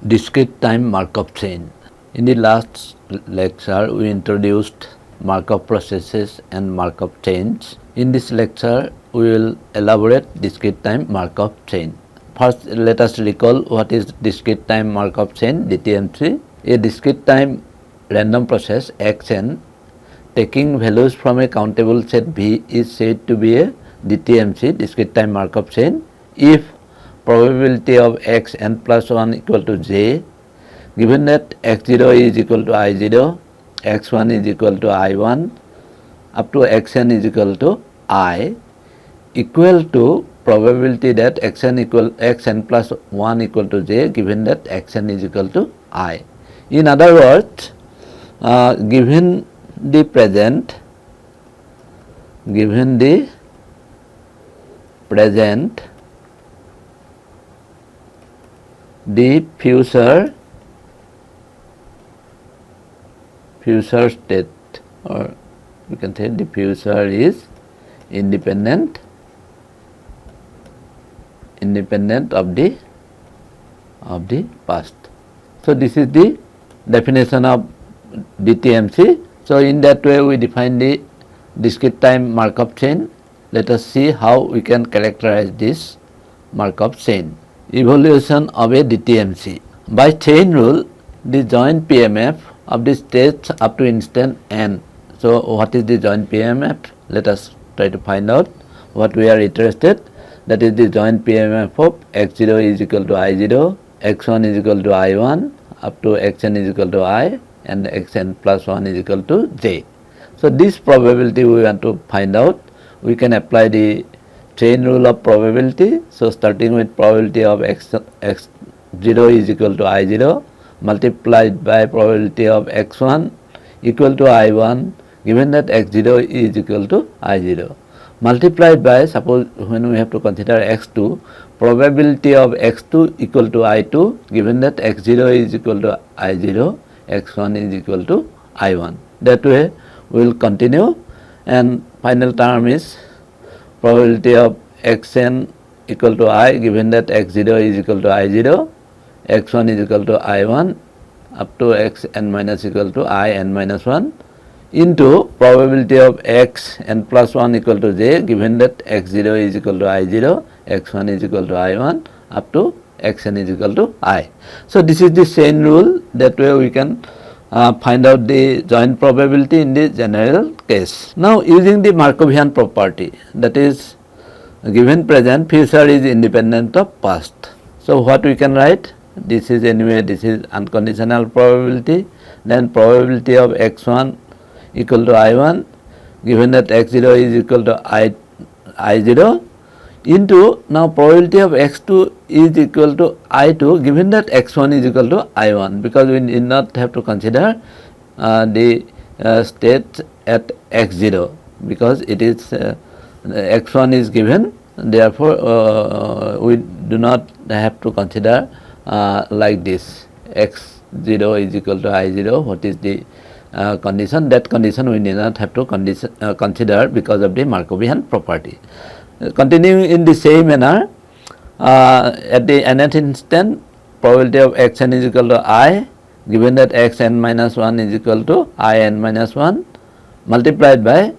Discrete time Markov chain. In the last lecture, we introduced Markov processes and Markov chains. In this lecture, we will elaborate discrete time Markov chain. First, let us recall what is discrete time Markov chain (DTMC). A discrete time random process Xn taking values from a countable set V is said to be a DTMC (discrete time Markov chain) if probability of xn plus 1 equal to j, given that x0 is equal to I0, x1 is equal to I1, up to xn is equal to I, equal to probability that xn plus 1 equal to j, given that xn is equal to I. In other words, given the present, the future state, or we can say the future is independent of the past. So this is the definition of DTMC. So in that way we define the discrete time Markov chain. Let us see how we can characterize this Markov chain. Evolution of a DTMC. By chain rule, the joint PMF of the states up to instant n. So what is the joint PMF? Let us try to find out what we are interested. That is the joint PMF of x0 is equal to I0, x1 is equal to I1, up to xn is equal to I, and xn plus 1 is equal to j. So this probability we want to find out. We can apply the chain rule of probability. So starting with probability of x0 is equal to I0 multiplied by probability of x1 equal to I1, given that x0 is equal to I0, multiplied by, suppose when we have to consider x2, probability of x2 equal to I2, given that x0 is equal to I0, x1 is equal to I1. That way we will continue, and final term is probability of xn equal to I, given that x0 is equal to I0, x1 is equal to I1, up to xn minus equal to I n minus 1, into probability of x n plus 1 equal to j, given that x0 is equal to I0, x1 is equal to I1, up to xn is equal to I. So this is the chain rule. That way we can find out the joint probability in the general case. Now using the Markovian property, that is given present, future is independent of past. So what we can write? This is anyway, this is unconditional probability, then probability of x1 equal to I1, given that x0 is equal to I0, into now probability of x2 is equal to I2, given that x1 is equal to I1, because we did not have to consider the state at x0, because it is x1 is given, therefore we do not have to consider like this, x0 is equal to I0. What is the condition? That condition we need not have to consider because of the Markovian property. Continuing in the same manner, at the nth instant, probability of xn is equal to I, given that xn minus 1 is equal to I n minus 1, multiplied by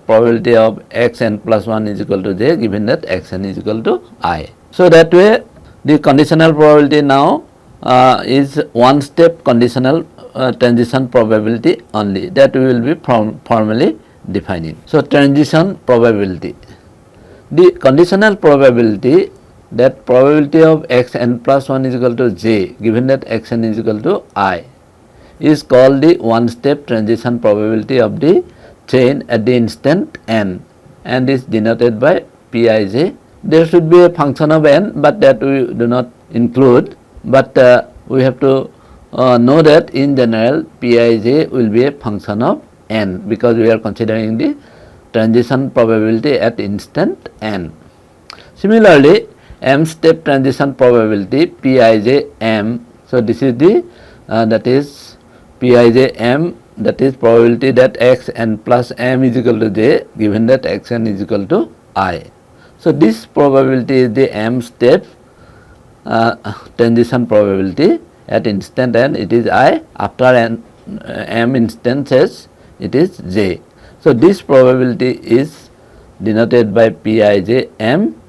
probability of xn plus 1 is equal to j, given that xn is equal to I. So that way the conditional probability now is one step conditional transition probability only, that we will be formally defining. So transition probability. The conditional probability, that probability of xn plus 1 is equal to j, given that xn is equal to I, is called the one step transition probability of the chain at the instant n, and is denoted by Pij. There should be a function of n, but that we do not include, but we have to know that in general Pij will be a function of n, because we are considering the transition probability at instant n. Similarly, m step transition probability Pij m. So this is the that is Pij m, that is probability that x n plus m is equal to j, given that x n is equal to I. So this probability is the m step transition probability at instant n it is I, after n m instances it is j. So this probability is denoted by Pij m,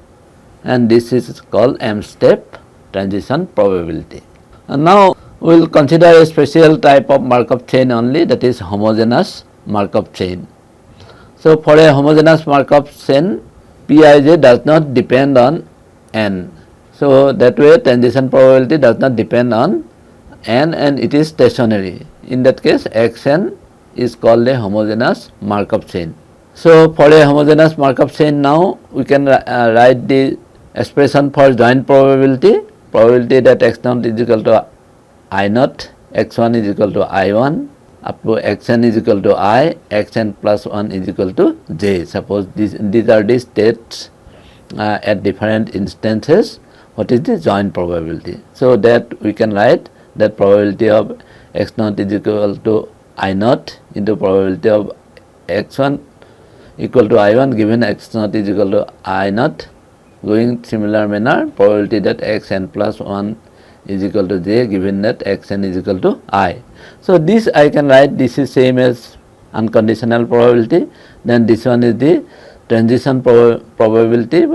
and this is called m step transition probability. And now we will consider a special type of Markov chain only, that is homogeneous Markov chain. So for a homogeneous Markov chain, Pij does not depend on n. So that way transition probability does not depend on n and it is stationary. In that case xn is called a homogeneous Markov chain. So for a homogeneous Markov chain, now we can write the expression for joint probability, probability that x0 is equal to I naught, x1 is equal to I1, up to xn is equal to I, xn plus 1 is equal to j. Suppose these are the states at different instances. What is the joint probability? So that we can write that probability of x0 is equal to I naught into probability of x1 equal to I1 given x0 is equal to I naught. Going similar manner, probability that xn plus 1 is equal to j given that xn is equal to I. So this I can write, this is same as unconditional probability. Then this one is the transition probability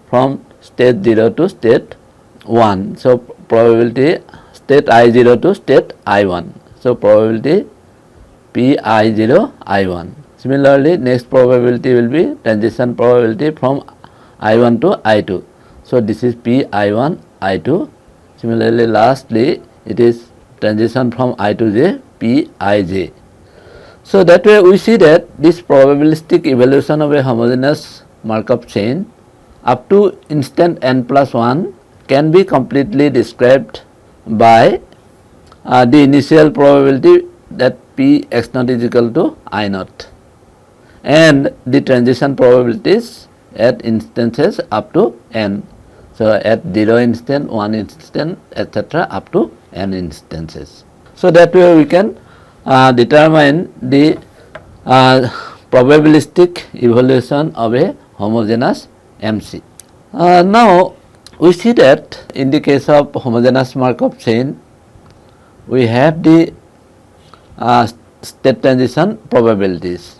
from state 0 to state 1. So probability state I0 to state I1. So probability Pi0 I1. Similarly, next probability will be transition probability from I1 to I2. So this is Pi1 I2. Similarly, lastly it is transition from I to j, Pij. So that way we see that this probabilistic evolution of a homogeneous Markov chain up to instant n plus 1 can be completely described by the initial probability that P x0 is equal to I naught and the transition probabilities at instances up to n. So at 0 instant, 1 instant, etc. up to n instances. So that way we can determine the probabilistic evolution of a homogeneous MC. Now we see that in the case of homogeneous Markov chain, we have the state transition probabilities,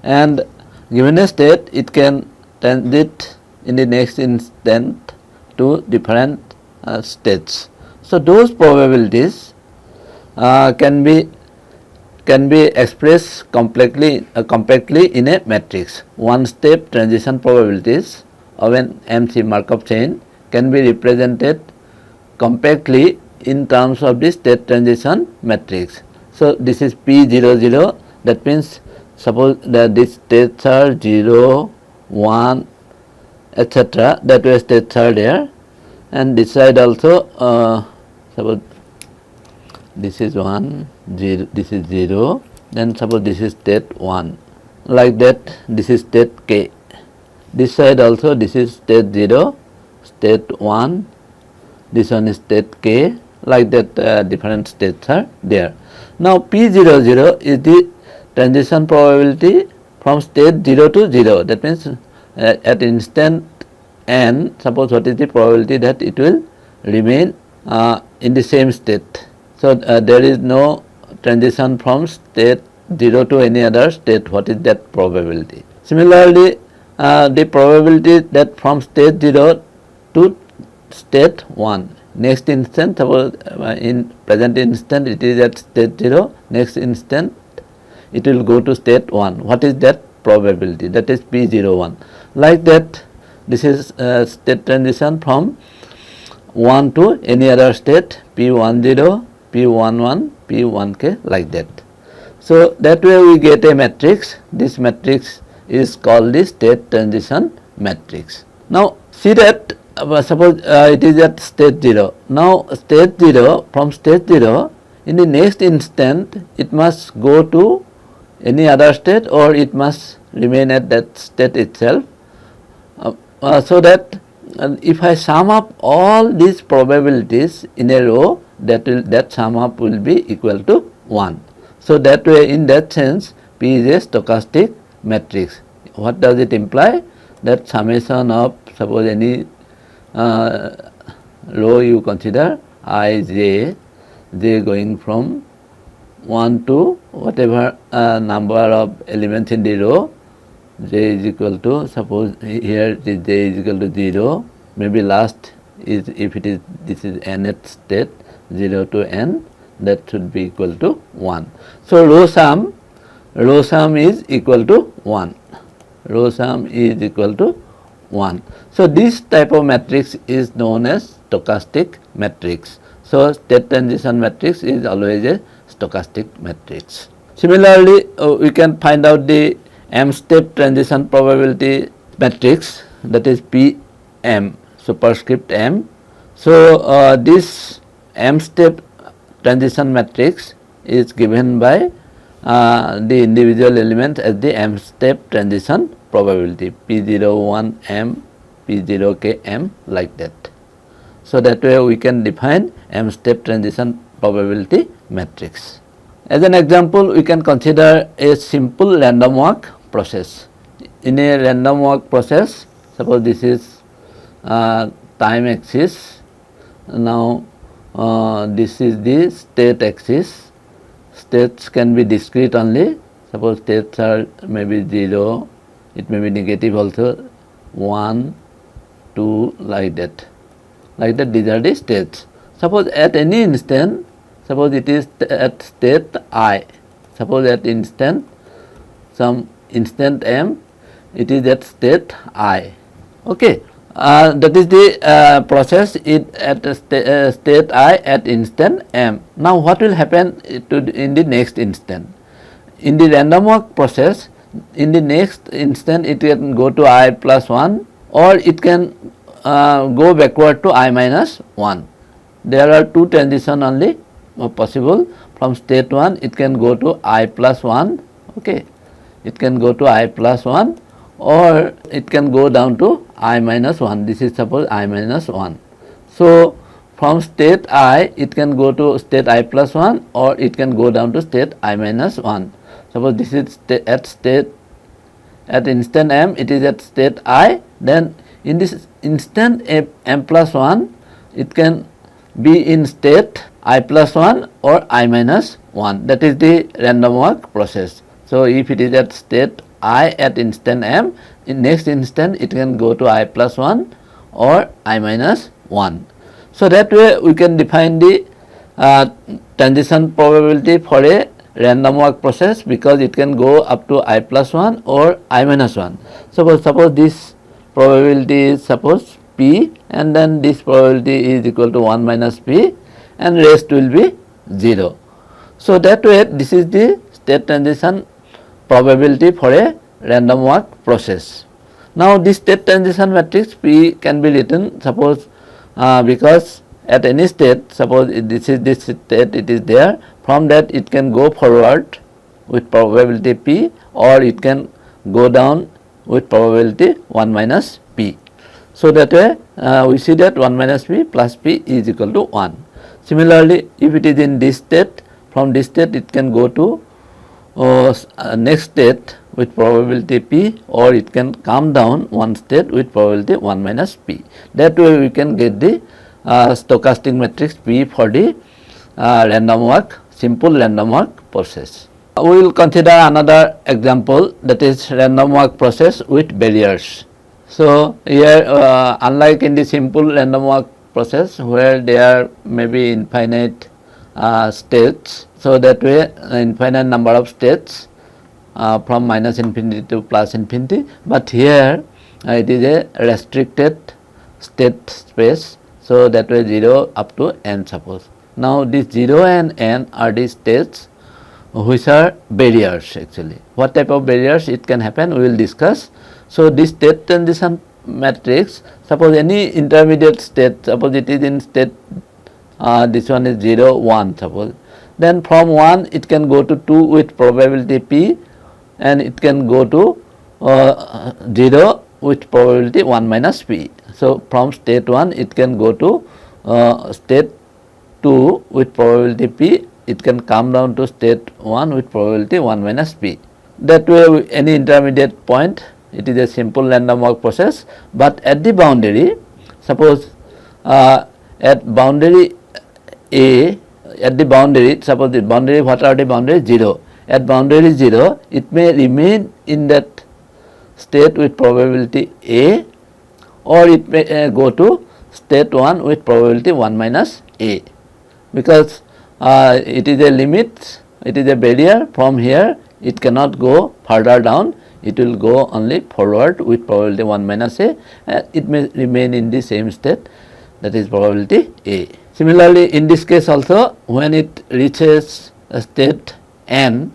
and given a state it can transit in the next instant to different states. So those probabilities can be expressed compactly in a matrix. One step transition probabilities of an MC Markov chain can be represented compactly in terms of the state transition matrix. So this is P00, that means suppose that these states are 0, 1, etc. that way states are there, and this side also suppose this is 1, 0, this is 0, then suppose this is state 1, like that. This is state k. This side also this is state 0, state 1, this one is state k, like that. Different states are there. Now P00 is the transition probability from state 0 to 0, that means at instant n, suppose what is the probability that it will remain in the same state. So there is no transition from state 0 to any other state. What is that probability? Similarly, the probability that from state 0 to state 1, next instant, suppose in present instant it is at state 0, next instant it will go to state 1. What is that probability? That is P01. Like that, this is state transition from 1 to any other state, P10, P11, P1k, like that. So that way we get a matrix. This matrix is called the state transition matrix. Now see that suppose it is at state 0. Now state 0, from state 0 in the next instant it must go to any other state or it must remain at that state itself. So that if I sum up all these probabilities in a row, that sum up will be equal to 1. So that way, in that sense, P is a stochastic matrix. What does it imply? That summation of suppose any row you consider I, j going from 1 to whatever number of elements in the row, j is equal to, suppose here it is j is equal to 0, maybe last is, if it is, this is nth state, 0 to n, that should be equal to 1. So row sum is equal to 1. Row sum is equal to 1. So this type of matrix is known as stochastic matrix. So state transition matrix is always a stochastic matrix. Similarly, we can find out the m step transition probability matrix, that is Pm, superscript m. So this m step transition matrix is given by the individual elements as the m step transition probability, P01 m, P0k m, like that. So that way we can define m step transition probability matrix. As an example, we can consider a simple random walk process. In a random walk process, suppose this is time axis. Now this is the state axis. States can be discrete only. Suppose states are maybe 0, it may be negative also, 1, 2, like that. Like that, these are the states. Suppose at any instant, suppose it is at state I, suppose at instant, some instant m, it is at state I. Okay. That is the process at state I at instant m. Now what will happen in the next instant? In the random walk process, in the next instant it can go to I plus 1, or it can go backward to I minus 1. There are two transitions only possible. From state 1 it can go to I plus 1, okay, it can go to I plus 1, or it can go down to I minus 1. This is suppose I minus 1. So from state I it can go to state I plus 1, or it can go down to state I minus 1. Suppose this is at instant m, it is at state I, then in this instant m plus 1, it can be in state I plus 1 or I minus 1. That is the random walk process. So if it is at state I at instant m, in next instant it can go to I plus 1 or I minus 1. So that way we can define the transition probability for a random walk process, because it can go up to I plus 1 or I minus 1. Suppose this probability is suppose p, and then this probability is equal to 1 minus p, and rest will be 0. So that way this is the state transition probability for a random walk process. Now this state transition matrix P can be written, suppose because at any state, suppose this is this state, it is there, from that it can go forward with probability P, or it can go down with probability 1 minus P. So that way we see that 1 minus P plus P is equal to 1. Similarly, if it is in this state, from this state it can go to next state with probability P, or it can come down one state with probability 1 minus P. That way we can get the stochastic matrix P for the random walk, simple random walk process. We will consider another example, that is random walk process with barriers. So here unlike in the simple random walk process where there may be infinite states, so that way infinite number of states from minus infinity to plus infinity, but here it is a restricted state space, so that way 0 up to n suppose. Now this 0 and n are the states which are barriers actually. What type of barriers it can happen we will discuss. So this state transition matrix, suppose any intermediate state, suppose it is in state this one is 0 1 suppose, then from 1 it can go to 2 with probability P, and it can go to 0 with probability 1 minus P. So from state 1 it can go to state 2 with probability P, it can come down to state 1 with probability 1 minus P. That way any intermediate point, it is a simple random walk process, but at the boundary, suppose at boundary A, at the boundary, suppose the boundary, what are the boundaries? 0. At boundary 0, it may remain in that state with probability A, or it may go to state 1 with probability 1 minus A, because it is a limit, it is a barrier. From here it cannot go further down, it will go only forward with probability 1 minus A, it may remain in the same state, that is probability A. Similarly, in this case also, when it reaches a state n,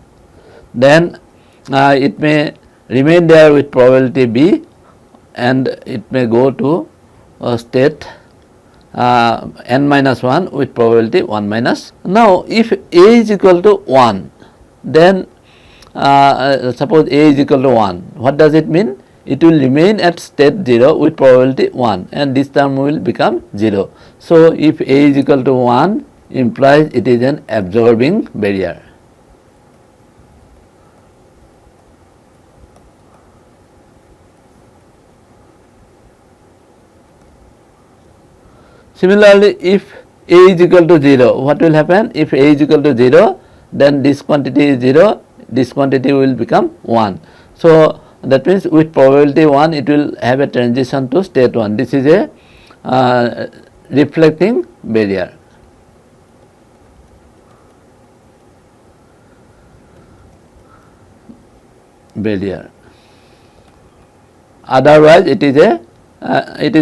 then it may remain there with probability B, and it may go to state n minus 1 with probability 1 minus. Now, if A is equal to 1, then suppose A is equal to 1, what does it mean? It will remain at state 0 with probability 1, and this term will become 0. So, if A is equal to 1, implies it is an absorbing barrier. Similarly, if A is equal to 0, what will happen? If A is equal to 0, then this quantity is 0, this quantity will become 1. So, that means with probability 1, it will have a transition to state 1. This is a reflecting barrier. Otherwise, it is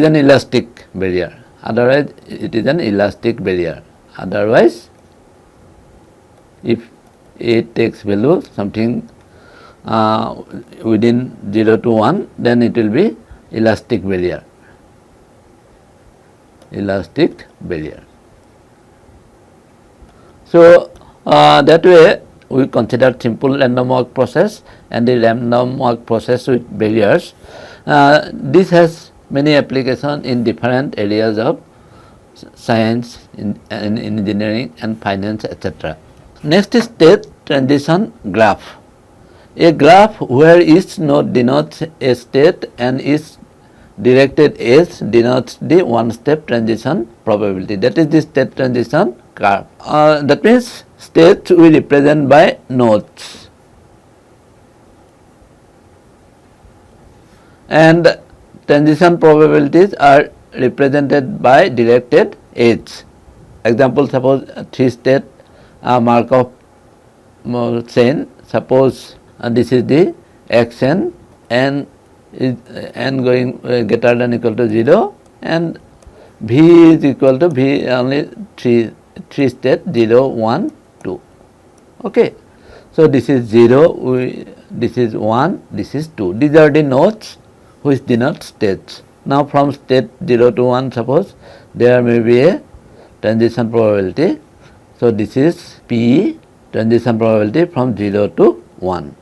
an elastic barrier. Otherwise, it is an elastic barrier. Otherwise, if A takes value something within 0 to 1, then it will be elastic barrier. Elastic barrier. So, that way we consider simple random walk process and the random walk process with barriers. This has many applications in different areas of science, in engineering and finance, etc. Next is state transition graph. A graph where each node denotes a state and each directed edge denotes the one step transition probability. That is the state transition graph. That means states we represent by nodes, and transition probabilities are represented by directed edge. Example, suppose 3-state Markov chain. Suppose this is the xn, n is n going greater than equal to 0, and v is equal to v only 3 state 0, 1, 2. Okay. So, this is 0, this is 1, this is 2. These are the nodes which denote states. Now, from state 0 to 1, suppose there may be a transition probability. So, this is P, transition probability from 0 to 1.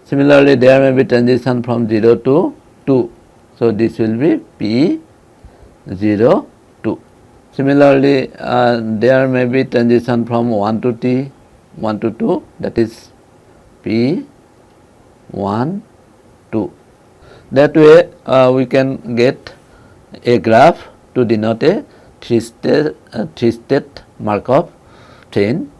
Similarly, there may be transition from 0 to 2. So, this will be P 0, 2. Similarly, there may be transition from 1 to T, 1 to 2, that is P 1, 2. That way, we can get a graph to denote a three-state Markov chain.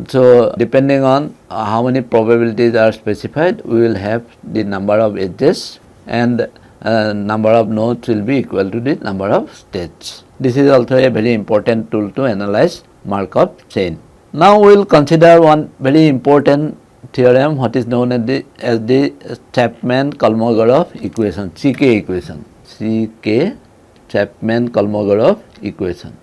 So, depending on how many probabilities are specified, we will have the number of edges, and number of nodes will be equal to the number of states. This is also a very important tool to analyze Markov chain. Now, we will consider one very important theorem, what is known as the Chapman-Kolmogorov equation, CK equation, CK Chapman-Kolmogorov equation.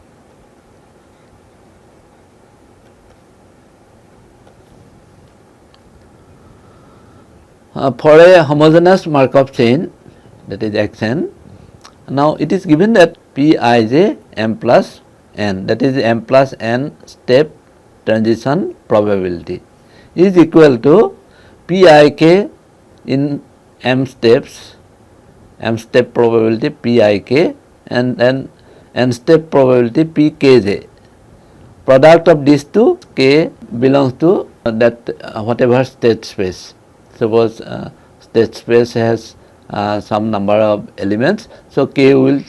For a homogeneous Markov chain, that is Xn, now it is given that Pij m plus n, that is m plus n step transition probability, is equal to Pik in m steps, m step probability Pik, and then n step probability Pkj. Product of these two, k belongs to that whatever state space. Suppose state space has some number of elements, so k will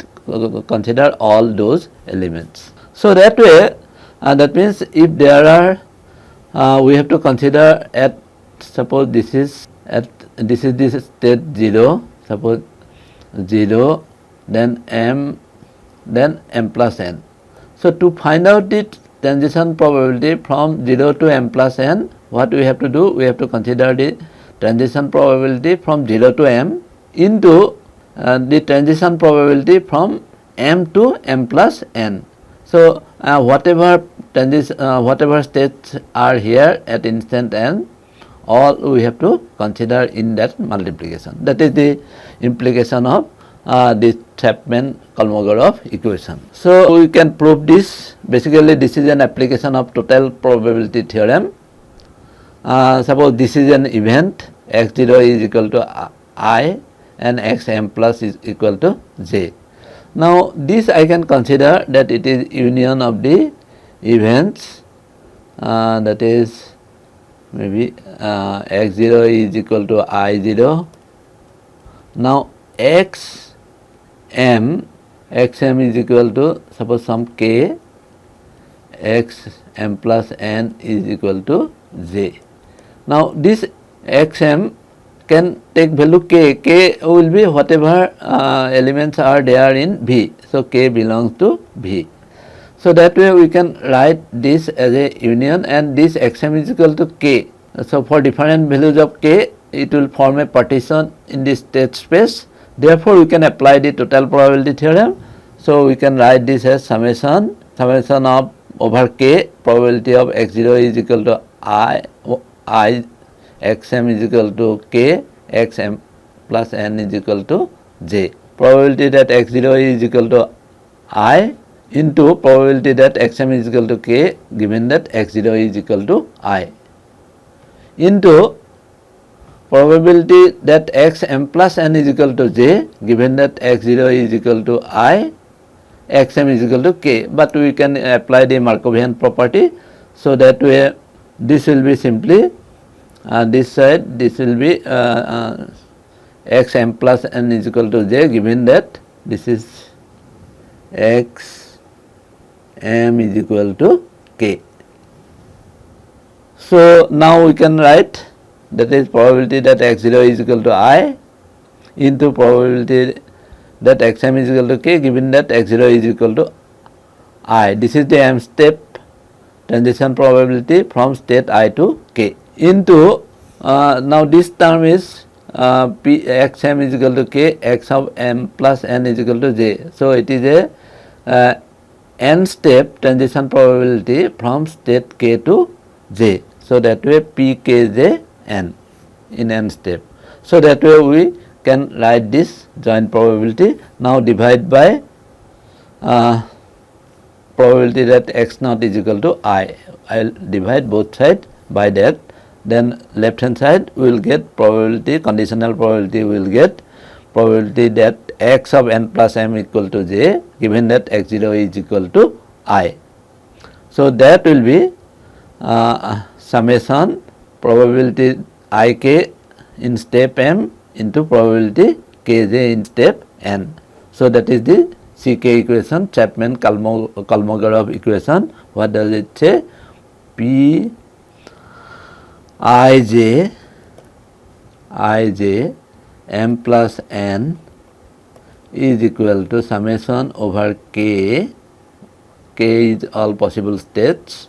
consider all those elements. So that way, that means if there are, we have to consider at, suppose this is at, this is this state 0, suppose 0, then m plus n. So to find out the transition probability from 0 to m plus n, what we have to do? We have to consider the transition probability from 0 to m into the transition probability from m to m plus n. So whatever states are here at instant n, all we have to consider in that multiplication. That is the implication of this Chapman-Kolmogorov equation. So we can prove this. Basically, this is an application of total probability theorem. Suppose this is an event, x0 is equal to I and xm plus is equal to j. Now this I can consider that it is union of the events, that is maybe x0 is equal to I0. Now xm is equal to, suppose some k, xm plus n is equal to j. Now this xm can take value k. K will be whatever elements are there in V. So k belongs to V. So that way we can write this as a union, and this xm is equal to k. So for different values of k, it will form a partition in the state space. Therefore we can apply the total probability theorem. So we can write this as summation of over k, probability of x0 is equal to I xm is equal to k, xm plus n is equal to j. Probability that x0 is equal to I into probability that xm is equal to k, given that x0 is equal to I, into probability that xm plus n is equal to j, given that x0 is equal to I, xm is equal to k. But we can apply the Markovian property. So that way this will be simply this side, this will be xm plus n is equal to j, given that this is x m is equal to k. So now we can write, that is probability that x0 is equal to I into probability that xm is equal to k, given that x0 is equal to I. This is the m step transition probability from state I to k, into now this term is p xm is equal to k, x of m plus n is equal to j. So it is a n step transition probability from state k to j. So that way pkj n in n step. So that way we can write this joint probability. Now divide by probability that x naught is equal to I. I will divide both sides by that. Then left hand side we will get probability, conditional probability we will get probability that x of n plus m equal to j, given that x0 is equal to I. So that will be summation probability ik in step m into probability kj in step n. So that is the CK equation, Chapman-Kolmogorov equation. What does it say? P ij m plus n is equal to summation over k. K is all possible states.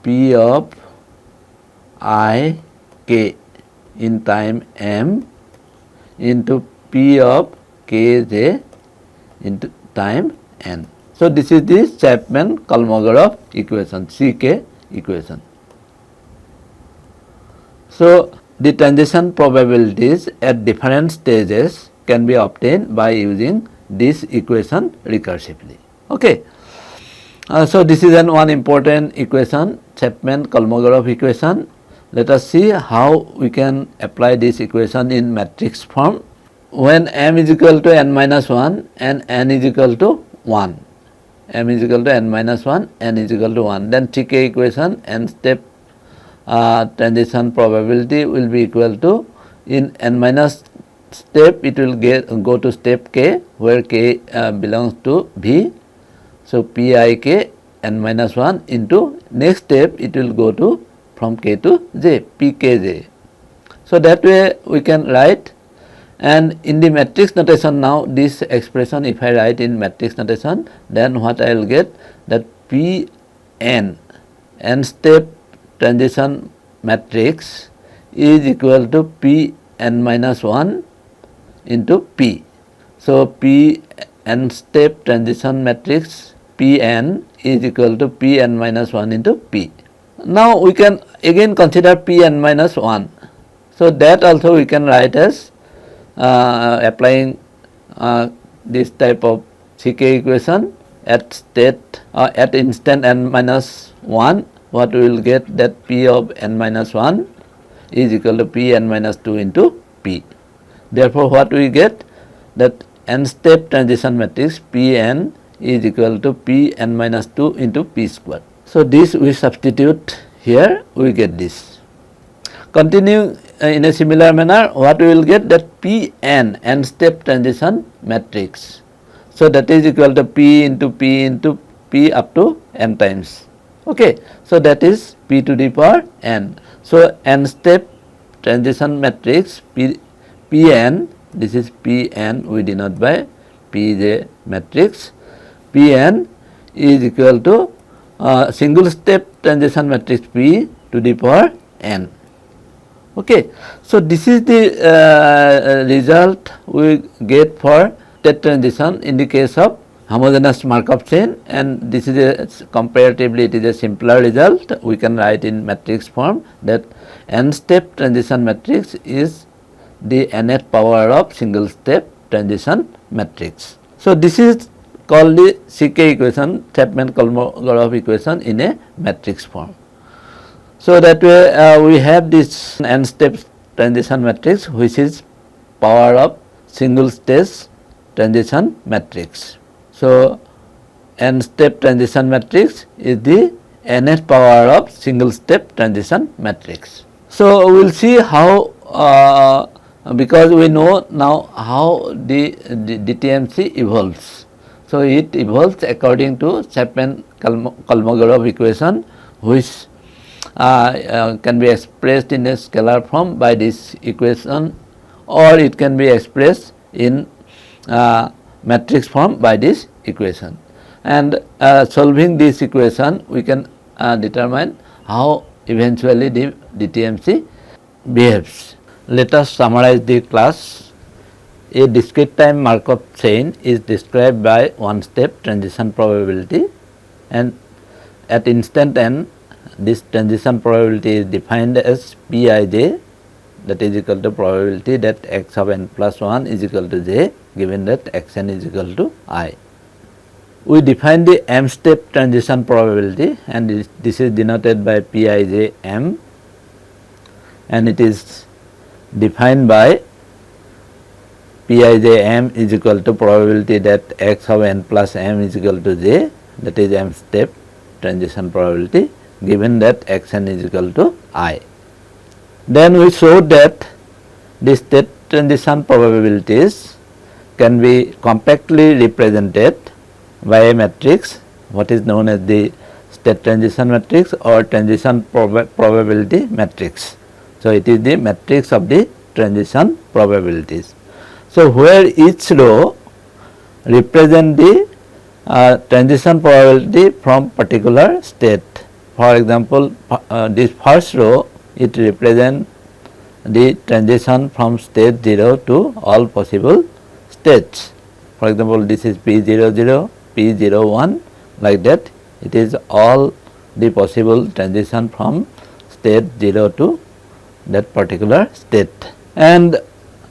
P of I k in time m into P of kj into time n. So this is the Chapman-Kolmogorov equation, CK equation. So the transition probabilities at different stages can be obtained by using this equation recursively. Okay. So this is one important equation, Chapman-Kolmogorov equation. Let us see how we can apply this equation in matrix form. When m is equal to n minus 1 and n is equal to 1, m is equal to n minus 1, n is equal to 1, then CK equation n step transition probability will be equal to, in n minus step it will go to step k, where k belongs to V. So Pik n minus 1 into next step it will go to from k to j, Pkj. So that way we can write. And in the matrix notation now, this expression if I write in matrix notation, then what I will get, that Pn, n step transition matrix is equal to Pn minus 1 into P. So Pn step transition matrix Pn is equal to Pn minus 1 into P. Now we can again consider Pn minus 1. So that also we can write as applying this type of CK equation at state at instant n minus 1, what we will get, that P of n minus 1 is equal to Pn minus 2 into P. Therefore, what we get, that n step transition matrix Pn is equal to Pn minus 2 into P square. So this we substitute here, we get this. Continuing in a similar manner, what we will get, that Pn, n step transition matrix. So that is equal to P into P into P up to n times. Okay, so that is P to the power n. So n step transition matrix Pn, this is Pn, we denote by Pj matrix. Pn is equal to single step transition matrix P to the power n. Okay, so this is the result we get for state transition in the case of homogeneous Markov chain, and this is a comparatively it is a simpler result. We can write in matrix form that n step transition matrix is the nth power of single step transition matrix. So this is called the CK equation, Chapman-Kolmogorov equation in a matrix form. So that way we have this n step transition matrix, which is power of single stage transition matrix. So n step transition matrix is the nth power of single step transition matrix. So we will see how because we know now how the DTMC evolves. So it evolves according to Chapman-Kolmogorov equation, which can be expressed in a scalar form by this equation, or it can be expressed in matrix form by this equation. And solving this equation, we can determine how eventually the DTMC behaves. Let us summarize the class. A discrete time Markov chain is described by one step transition probability, and at instant n this transition probability is defined as Pij, that is equal to probability that x of n plus 1 is equal to j, given that xn is equal to I. We define the m step transition probability, and this is denoted by Pij m, and it is defined by Pij m is equal to probability that x of n plus m is equal to j, that is m step transition probability, given that xn is equal to I. Then we showed that the state transition probabilities can be compactly represented by a matrix, what is known as the state transition matrix or transition probability matrix. So it is the matrix of the transition probabilities. So where each row represent the transition probability from particular state. For example, this first row, it represents the transition from state 0 to all possible states. For example, this is P00, P01, like that. It is all the possible transition from state 0 to that particular state. And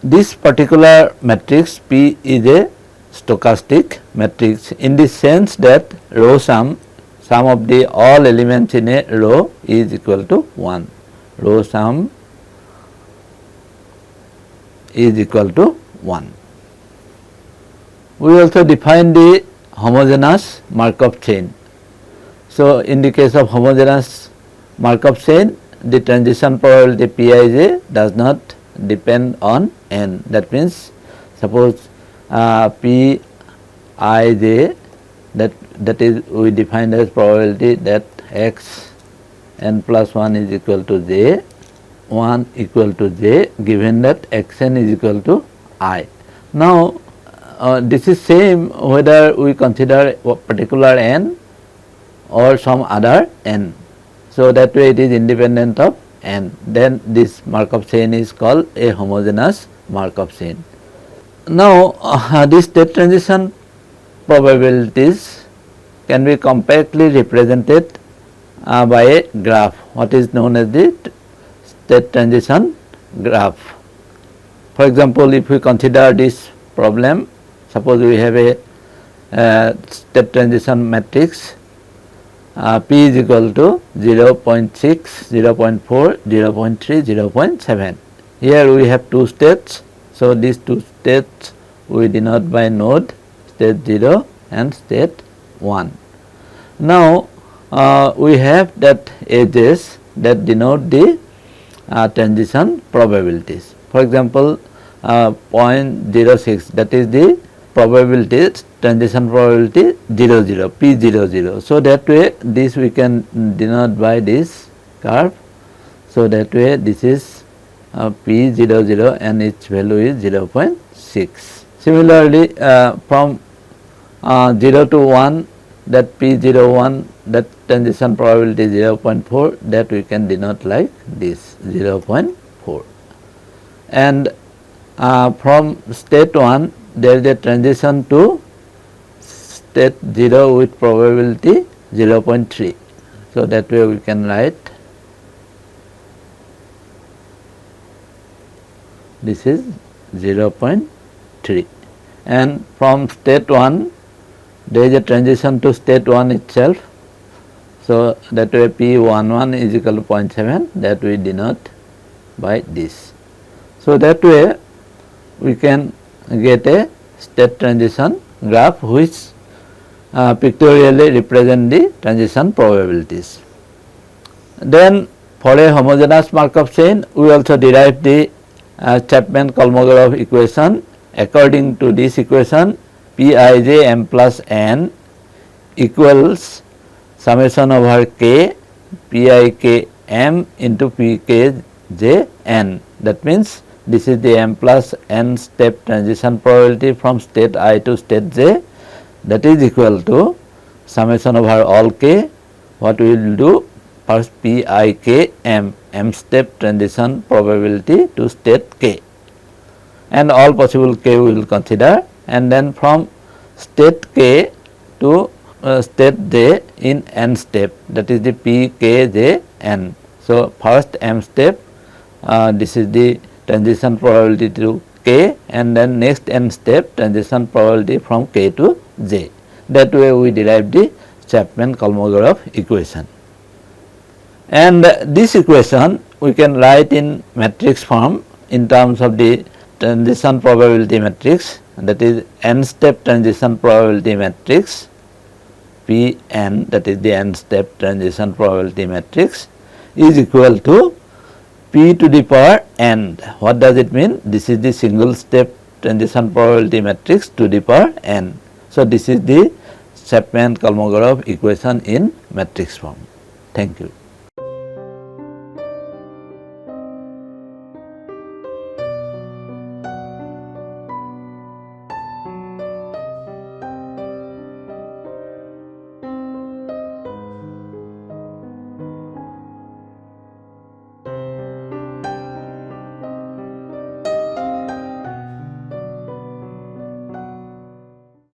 this particular matrix P is a stochastic matrix in the sense that row sum of the all elements in a row is equal to 1. Row sum is equal to 1. We also define the homogeneous Markov chain. So in the case of homogeneous Markov chain, the transition probability Pij does not depend on n. That means suppose p I j, that is we defined as probability that x n plus 1 is equal to j, 1 equal to j, given that x n is equal to I. Now this is same whether we consider a particular n or some other n. So that way it is independent of n. Then this Markov chain is called a homogeneous Markov chain. Now this state transition probabilities can be compactly represented by a graph, what is known as the state transition graph. For example, if we consider this problem, suppose we have a state transition matrix p is equal to 0.6, 0.4, 0.3, 0.7. Here we have two states. So these two states we denote by node, state 0 and state 1. Now we have that edges that denote the transition probabilities. For example, 0.06, that is the probability, transition probability 0 0, p 0 0. So that way this we can denote by this curve. So that way this is p 0 0 and its value is 0.6. Similarly, from 0 to 1, that p 0 1, that transition probability 0.4, that we can denote like this 0.4. And from state 1, there is a transition to state 0 with probability 0.3. So that way we can write this is 0.3. And from state 1, there is a transition to state 1 itself. So that way p 11 is equal to 0.7, that we denote by this. So that way we can get a state transition graph which pictorially represent the transition probabilities. Then for a homogeneous Markov chain, we also derive the Chapman-Kolmogorov equation. According to this equation, Pij m plus n equals summation over k Pik m into Pk j n. That means this is the m plus n step transition probability from state I to state j, that is equal to summation over all k. What we will do, first Pik m, m step transition probability to state k, and all possible k we will consider, and then from state k to state j in n step, that is the Pk n. So first m step, this is the transition probability to k, and then next n step transition probability from k to j. That way we derive the Chapman-Kolmogorov equation. And this equation we can write in matrix form in terms of the transition probability matrix, that is n step transition probability matrix Pn, that is the n step transition probability matrix, is equal to p to the power n. What does it mean? This is the single step transition probability matrix to the power n. So this is the Chapman-Kolmogorov equation in matrix form. Thank you.